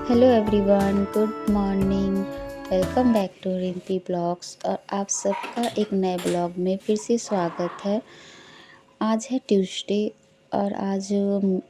Hello everyone, good morning. Welcome back to Rimpi blogs और आप सबका एक नए ब्लॉग में फिर से स्वागत है। आज है ट्यूसडे और आज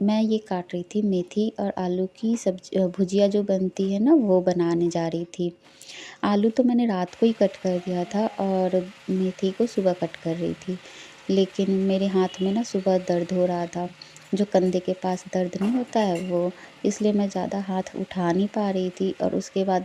मैं ये काट रही थी मेथी और आलू की सब्जी भुजिया जो बनती है ना, वो बनाने जा रही थी। आलू तो मैंने रात को ही कट कर दिया था और मेथी को सुबह कट कर रही थी, लेकिन मेरे हाथ में ना सुबह दर्द हो रहा था। जो कंधे के पास दर्द नहीं होता है वो, इसलिए मैं ज़्यादा हाथ उठा नहीं पा रही थी। और उसके बाद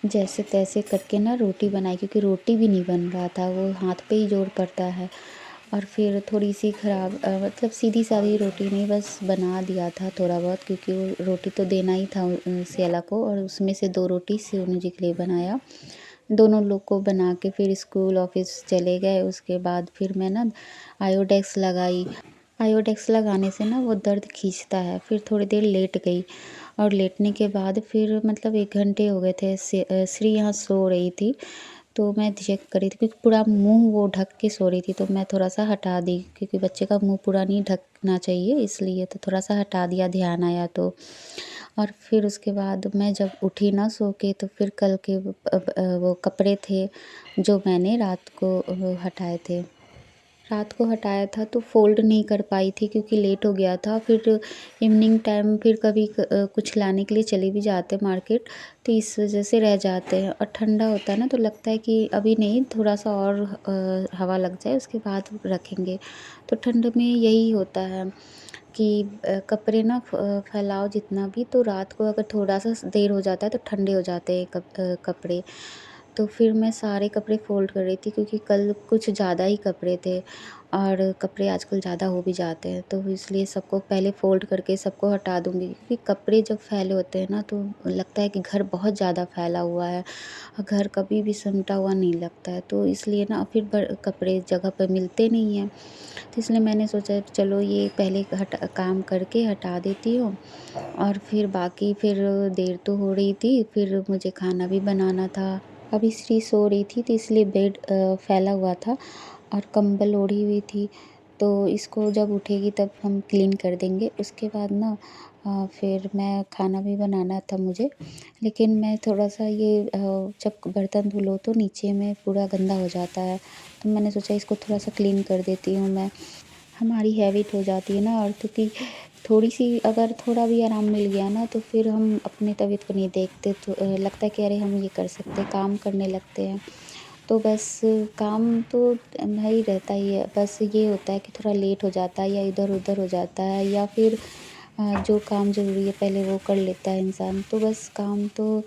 जैसे तैसे करके ना रोटी बनाई, क्योंकि रोटी भी नहीं बन रहा था, वो हाथ पे ही जोर पड़ता है। और फिर थोड़ी सी ख़राब मतलब सीधी सादी रोटी नहीं, बस बना दिया था थोड़ा बहुत, क्योंकि वो रोटी तो देना ही था सियाला को। और उसमें से 2 रोटी सोनू जी के लिए बनाया। दोनों लोग को बना के फिर स्कूल ऑफिस चले गए। उसके बाद फिर मैं ना आयोडेक्स लगाई। आयोडेक्स लगाने से ना वो दर्द खींचता है। फिर थोड़ी देर लेट गई और लेटने के बाद फिर मतलब 1 घंटे हो गए थे। श्री यहाँ सो रही थी, तो मैं चेक कर रही थी, क्योंकि पूरा मुंह वो ढक के सो रही थी, तो मैं थोड़ा सा हटा दी, क्योंकि बच्चे का मुंह पूरा नहीं ढकना चाहिए, इसलिए तो थोड़ा सा हटा दिया, ध्यान आया तो। और फिर उसके बाद मैं जब उठी ना सो के, तो फिर कल के वो कपड़े थे जो मैंने रात को हटाया था, तो फ़ोल्ड नहीं कर पाई थी, क्योंकि लेट हो गया था। फिर इवनिंग टाइम फिर कभी कुछ लाने के लिए चले भी जाते हैं मार्केट, तो इस वजह से रह जाते हैं। और ठंडा होता है ना, तो लगता है कि अभी नहीं, थोड़ा सा और हवा लग जाए उसके बाद रखेंगे। तो ठंड में यही होता है कि कपड़े ना फैलाओ जितना भी, तो रात को अगर थोड़ा सा देर हो जाता है तो ठंडे हो जाते हैं कपड़े। तो फिर मैं सारे कपड़े फ़ोल्ड कर रही थी, क्योंकि कल कुछ ज़्यादा ही कपड़े थे और कपड़े आजकल ज़्यादा हो भी जाते हैं, तो इसलिए सबको पहले फ़ोल्ड करके सबको हटा दूँगी। क्योंकि कपड़े जब फैले होते हैं ना, तो लगता है कि घर बहुत ज़्यादा फैला हुआ है और घर कभी भी समेटा हुआ नहीं लगता है, तो इसलिए ना फिर कपड़े जगह पर मिलते नहीं हैं। तो इसलिए मैंने सोचा चलो ये पहले काम करके हटा देती हूँ, और फिर बाकी फिर देर तो हो रही थी, फिर मुझे खाना भी बनाना था। अभी श्री सो रही थी, तो इसलिए बेड फैला हुआ था और कंबल ओढ़ी हुई थी, तो इसको जब उठेगी तब हम क्लीन कर देंगे। उसके बाद ना फिर मैं खाना भी बनाना था मुझे, लेकिन मैं थोड़ा-सा ये जब बर्तन धुलो तो नीचे में पूरा गंदा हो जाता है, तो मैंने सोचा इसको थोड़ा-सा क्लीन कर देती हूँ मैं। हमारी हैबिट हो जाती है ना, और क्योंकि थोड़ी-सी अगर थोड़ा भी आराम मिल गया ना, तो फिर हम अपनी तबीयत को नहीं देखते, तो लगता है कि अरे हम ये कर सकते हैं, काम करने लगते हैं। तो बस काम तो भाई रहता ही है, बस ये होता है कि थोड़ा लेट हो जाता है या इधर-उधर हो जाता है, या फिर जो काम ज़रूरी है पहले वो कर लेता है इंसान। तो बस काम तो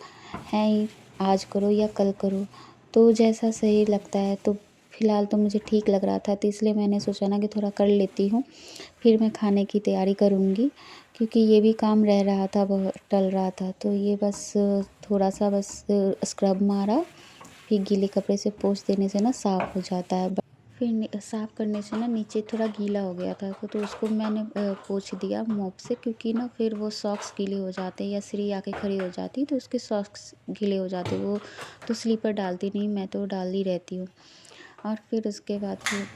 है ही, आज करो या कल करो, तो जैसा सही लगता है। तो फ़िलहाल तो मुझे ठीक लग रहा था, तो इसलिए मैंने सोचा ना कि थोड़ा कर लेती हूँ, फिर मैं खाने की तैयारी करूँगी, क्योंकि ये भी काम रह रहा था, बहुत टल रहा था। तो ये बस थोड़ा-सा बस स्क्रब मारा, फिर गीले कपड़े से पोंछ देने से ना साफ़ हो जाता है। फिर साफ़ करने से ना नीचे थोड़ा गीला हो गया था, तो उसको मैंने पोंछ दिया मॉप से, क्योंकि ना फिर वो सॉक्स गीले हो जाते हैं, या श्री आके खड़ी हो जाती तो उसके सॉक्स गीले हो जाते। वो तो स्लीपर डालती नहीं, मैं तो डाल ही रहती हूँ। और फिर उसके बाद फिर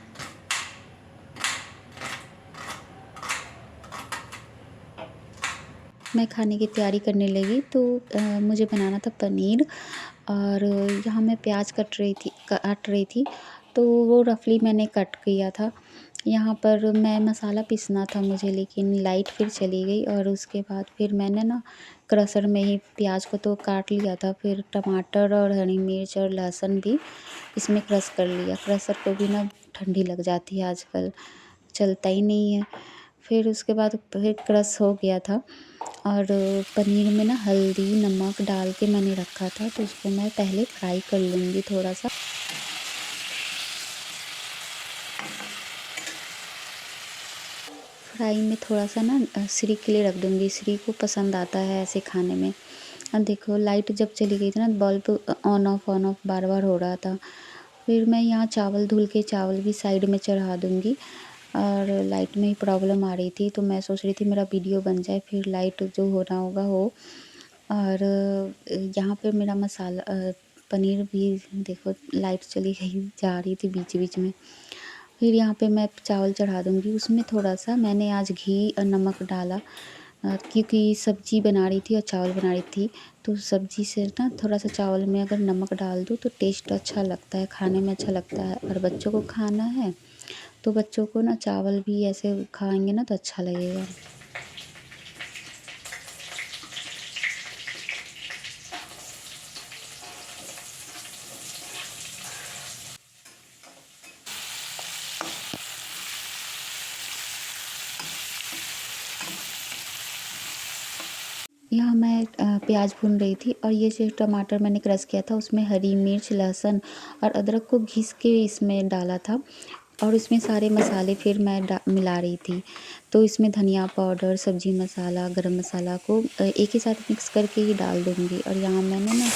मैं खाने की तैयारी करने लगी, तो मुझे बनाना था पनीर। और यहाँ मैं प्याज काट रही थी, तो वो रफ़ली मैंने कट किया था। यहाँ पर मैं मसाला पीसना था मुझे, लेकिन लाइट फिर चली गई, और उसके बाद फिर मैंने ना क्रशर में ही प्याज को तो काट लिया था, फिर टमाटर और हरी मिर्च और लहसुन भी इसमें क्रश कर लिया। क्रशर को भी ना ठंडी लग जाती है आजकल, चलता ही नहीं है। फिर उसके बाद फिर क्रश हो गया था, और पनीर में ना हल्दी नमक डाल के मैंने रखा था, तो उसको मैं पहले फ्राई कर लूँगी थोड़ा-सा। फ्राई में थोड़ा-सा ना श्री के लिए रख दूँगी, श्री को पसंद आता है ऐसे खाने में। अब देखो लाइट जब चली गई थी ना, बल्ब ऑन ऑफ बार-बार हो रहा था। फिर मैं यहाँ चावल धुल के चावल भी साइड में चढ़ा दूँगी, और लाइट में ही प्रॉब्लम आ रही थी, तो मैं सोच रही थी मेरा वीडियो बन जाए, फिर लाइट जो होना होगा हो। और यहाँ पे मेरा पनीर भी देखो लाइट चली गई, जा रही थी बीच-बीच में। फिर यहाँ पे मैं चावल चढ़ा दूँगी, उसमें थोड़ा-सा मैंने आज घी और नमक डाला, क्योंकि सब्ज़ी बना रही थी और चावल बना रही थी, तो सब्ज़ी से ना थोड़ा-सा चावल में अगर नमक डाल दूँ तो टेस्ट अच्छा लगता है, खाने में अच्छा लगता है। और बच्चों को खाना है, तो बच्चों को ना चावल भी ऐसे खाएँगे ना तो अच्छा लगेगा। यहाँ मैं प्याज़ भून रही थी, और ये जो टमाटर मैंने क्रश किया था उसमें हरी मिर्च, लहसुन और अदरक को घिस के इसमें डाला था, और इसमें सारे मसाले फिर मैं मिला रही थी। तो इसमें धनिया पाउडर, सब्ज़ी मसाला, गरम मसाला को एक ही साथ मिक्स करके ही डाल दूँगी। और यहाँ मैंने ना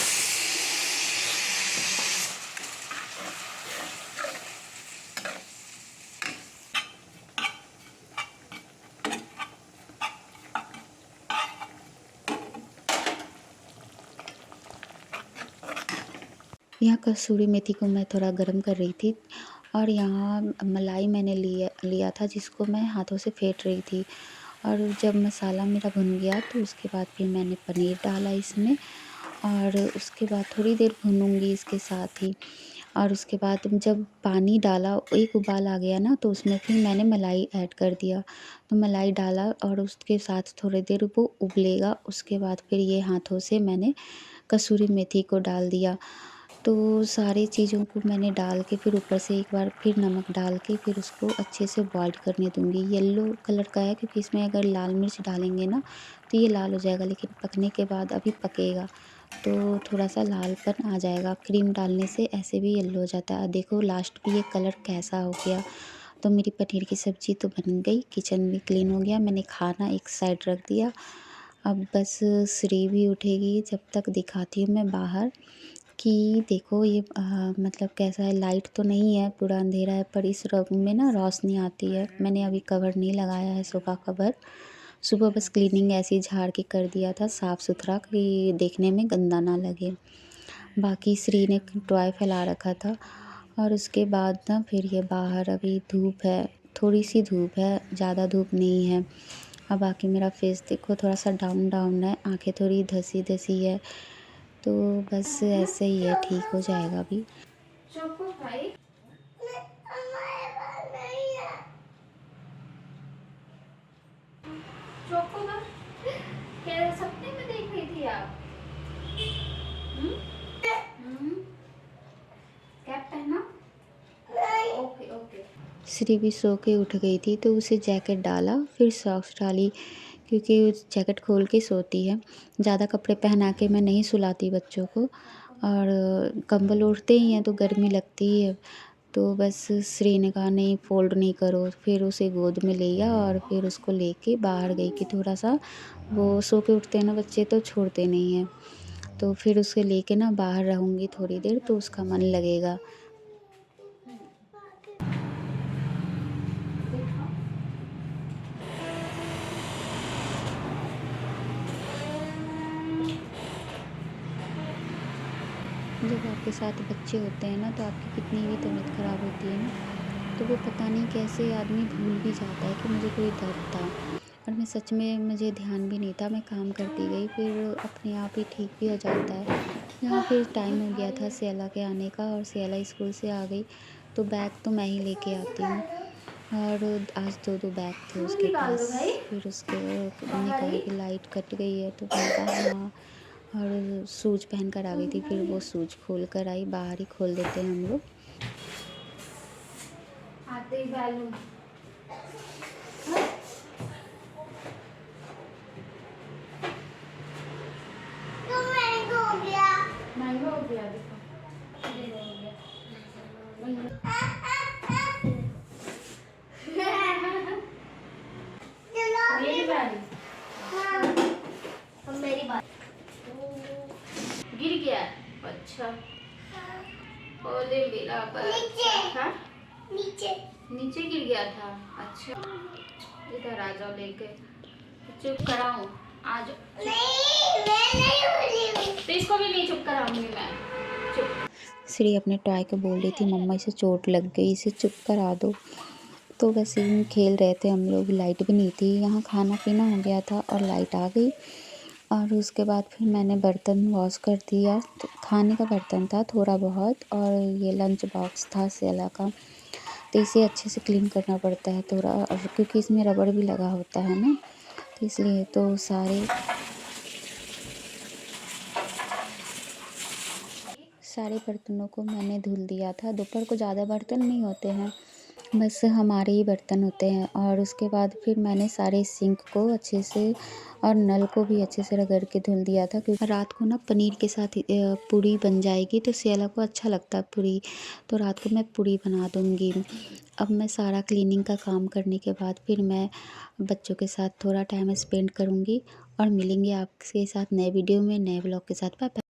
यहाँ कसूरी मेथी को मैं थोड़ा गरम कर रही थी, और यहाँ मलाई मैंने लिया लिया था जिसको मैं हाथों से फेंट रही थी। और जब मसाला मेरा भुन गया तो उसके बाद फिर मैंने पनीर डाला इसमें, और उसके बाद थोड़ी देर भूनूँगी इसके साथ ही। और उसके बाद जब पानी डाला, एक उबाल आ गया ना, तो उसमें फिर मैंने मलाई ऐड कर दिया। तो मलाई डाला और उसके साथ थोड़ी देर वो उबलेगा, उसके बाद फिर ये हाथों से मैंने कसूरी मेथी को डाल दिया। तो सारी चीज़ों को मैंने डाल के फिर ऊपर से एक बार फिर नमक डाल के फिर उसको अच्छे से बॉईल करने दूँगी। येलो कलर का है क्योंकि इसमें अगर लाल मिर्च डालेंगे ना तो ये लाल हो जाएगा, लेकिन पकने के बाद अभी पकेगा तो थोड़ा-सा लालपन आ जाएगा। क्रीम डालने से ऐसे भी येलो हो जाता है। देखो लास्ट में ये कलर कैसा हो गया। तो मेरी पनीर की सब्ज़ी तो बन गई, किचन भी क्लीन हो गया, मैंने खाना एक साइड रख दिया। अब बस श्री भी उठेगी, जब तक दिखाती हूँ मैं बाहर कि देखो ये मतलब कैसा है। लाइट तो नहीं है, पूरा अंधेरा है, पर इस रूम में ना रोशनी आती है। मैंने अभी कवर नहीं लगाया है, सोफ़ा कवर। सुबह बस क्लीनिंग ऐसे ही झाड़ के कर दिया था साफ़ सुथरा कि देखने में गंदा ना लगे। बाकी श्री ने टॉय फैला रखा था, और उसके बाद ना फिर ये बाहर अभी धूप है, थोड़ी सी धूप है, ज़्यादा धूप नहीं है। अब बाकी मेरा फेस देखो थोड़ा सा डाउन डाउन है, आंखें थोड़ी धसी धसी है, तो बस ऐसे ही है, ठीक हो जाएगा अभी। चोको भाई चोको ना क्या सपने में देख रही थी आप? हम्म? हम्म? कैप पहना? Okay okay. श्री भी सो के उठ गई थी, तो उसे जैकेट डाला, फिर सॉक्स डाली, क्योंकि जैकेट खोल के सोती है। ज़्यादा कपड़े पहना के मैं नहीं सुलाती बच्चों को, और कंबल ओढ़ते ही हैं तो गर्मी लगती ही है। तो बस श्री ने कहा नहीं फ़ोल्ड नहीं करो, फिर उसे गोद में लिया और फिर उसको लेके बाहर गई कि थोड़ा-सा वो सो के उठते हैं ना बच्चे तो छोड़ते नहीं हैं। तो फिर उसे लेके ना बाहर रहूँगी थोड़ी देर तो उसका मन लगेगा। जब आपके साथ बच्चे होते हैं ना तो आपकी कितनी भी तबीयत ख़राब होती है ना, तो वो पता नहीं कैसे आदमी भूल भी जाता है कि मुझे कोई दर्द था। और मैं सच में मुझे ध्यान भी नहीं था, मैं काम करती गई, फिर अपने आप ही ठीक भी हो जाता है। यहाँ फिर टाइम हो गया था सियाला के आने का, और सियाला स्कूल से आ गई तो बैग तो मैं ही लेके आती हूँ, और आज 2-2 बैग थे दूध उसके निकाल दो पास। भाई। फिर उसके ने कहा भाई कि लाइट कट गई है, तो मैंने कहा हाँ। और शूज़ पहन कर आ गई थी, फिर वो शूज़ खोल कर आई, बाहर ही खोल देते हैं हम लोग। आते ही बैलून महंगा हो गया देखो महंगा हो गया मेरी बारी मेरी बारी गिर गया। अच्छा ओले मेरा नीचे हाँ नीचे नीचे गिर गया था। अच्छा इधर आ जाओ लेके चुप कराऊं आज नहीं मैं नहीं हो रही हूं तो इसको भी नहीं चुप कराऊंगी मैं चुप। श्री अपने टॉय को बोल रही थी मम्मा इसे चोट लग गई, इसे चुप करा दो। तो वैसे ही खेल रहे थे हम लोग, लाइट भी नहीं थी। यहाँ खाना पीना हो गया था और लाइट आ गई, और उसके बाद फिर मैंने बर्तन वॉश कर दिया। तो खाने का बर्तन था थोड़ा बहुत, और ये लंच बॉक्स था सेला का, तो इसे अच्छे से क्लीन करना पड़ता है थोड़ा, और क्योंकि इसमें रबड़ भी लगा होता है ना, तो इसलिए तो सारे बर्तनों को मैंने धुल दिया था। दोपहर को ज़्यादा बर्तन नहीं होते हैं, बस हमारे ही बर्तन होते हैं। और उसके बाद फिर मैंने सारे सिंक को अच्छे से और नल को भी अच्छे से रगड़ के धुल दिया था, क्योंकि रात को ना पनीर के साथ पूड़ी बन जाएगी, तो सियाला को अच्छा लगता है पूड़ी, तो रात को मैं पूड़ी बना दूँगी। अब मैं सारा क्लीनिंग का काम करने के बाद फिर मैं बच्चों के साथ थोड़ा टाइम स्पेंड करूँगी, और मिलेंगे आपके साथ नए वीडियो में, नए ब्लॉग के साथ। Bye bye.